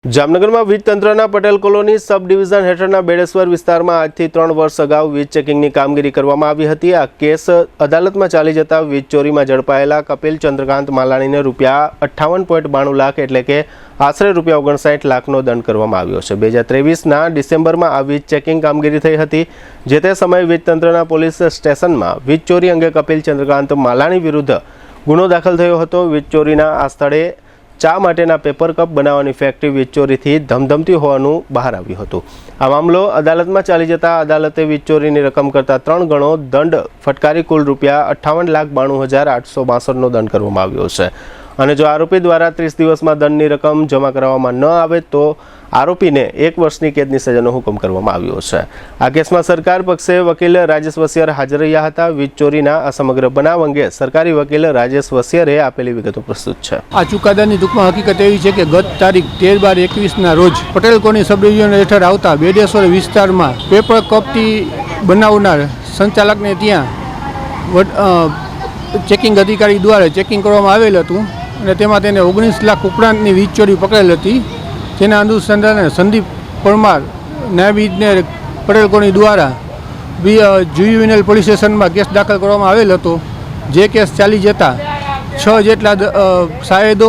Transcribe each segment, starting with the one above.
જામનગરમાં વીજ તંત્રના પટેલ કોલોની સબ ડિવિઝન હેઠળના બેડેશ્વર વિસ્તારમાં આજથી 3 વર્ષ અગાઉ વીજ ચેકિંગની કામગીરી કરવામાં આવી હતી। આ કેસ અદાલતમાં ચાલી જતા વીજ ચોરીમાં ઝડપાયેલા કપિલ ચંદ્રકાંત માલાણીને ₹58.92 લાખ એટલે કે આશરે ₹59 લાખનો દંડ કરવામાં આવ્યો છે। 2023ના ડિસેમ્બરમાં આ વીજ ચેકિંગ કામગીરી થઈ હતી। જે તે સમયે વીજ તંત્રના પોલીસ સ્ટેશનમાં વીજ ચોરી અંગે કપિલ ચંદ્રકાંત માલાણી વિરુદ્ધ ગુનો દાખલ થયો હતો। વીજ ચોરીના આ સ્થળે ચા માટેના પેપર કપ બનાવવાની ફેક્ટરી વીજ ચોરીથી ધમધમતી હોવાનું બહાર આવ્યું હતું। આ મામલો અદાલતમાં ચાલી જતા અદાલતે વીજ ચોરીની રકમ કરતાં 3 ગણો દંડ ફટકારી કુલ ₹58,92,862નો દંડ કરવામાં આવ્યો છે। અને જો આરોપી દ્વારા 30 દિવસમાં દંડની રકમ જમા કરાવવામાં ન આવે તો આરોપીને 1 વર્ષની કેદની સજાનો હુકમ કરવામાં આવ્યો છે। આ કેસમાં સરકાર પક્ષે વકીલ રાજેશ વસિયર હાજર રહ્યા હતા। વીજ ચોરીના આ સમગ્ર બનાવ અંગે સરકારી વકીલ રાજેશ વસિયરે આપેલી વિગતો પ્રસ્તુત છે। આ ચુકાદાની ટૂંકમાં હકીકત એવી છે કે ગત તારીખ 13/12/21ના રોજ પટેલ કોલોની સબ ડિવિઝન હેઠળ આવતા બેડેશ્વર વિસ્તારમાં પેપર કપથી બનાવનાર સંચાલકને ત્યાં ચેકિંગ અધિકારી દ્વારા ચેકિંગ કરવામાં આવેલ હતું અને તેમાં તેને 19 લાખ ઉપરાંતની વીજ ચોરી પકડેલ હતી। જેના અનુસંધાને સંદીપ પરમાર નાયબ ઇજનેર પટેલ કોલોની દ્વારા જુવેનાઇલ પોલીસ સ્ટેશનમાં કેસ દાખલ કરવામાં આવેલ હતો। જે કેસ ચાલી જતા 6 જેટલા શાહેદો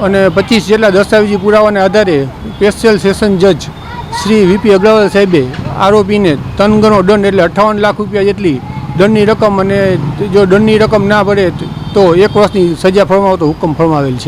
અને 25 જેટલા દસ્તાવેજી પુરાવાના આધારે સ્પેશિયલ સેશન જજ શ્રી વીપી અગ્રવાલ સાહેબે આરોપીને 3 ગણો દંડ એટલે 58 લાખ રૂપિયા જેટલી દંડની રકમ અને જો દંડની રકમ ના ભરે તો 1 વર્ષની સજા ફરમાવતો હુકમ ફરમાવેલ છે।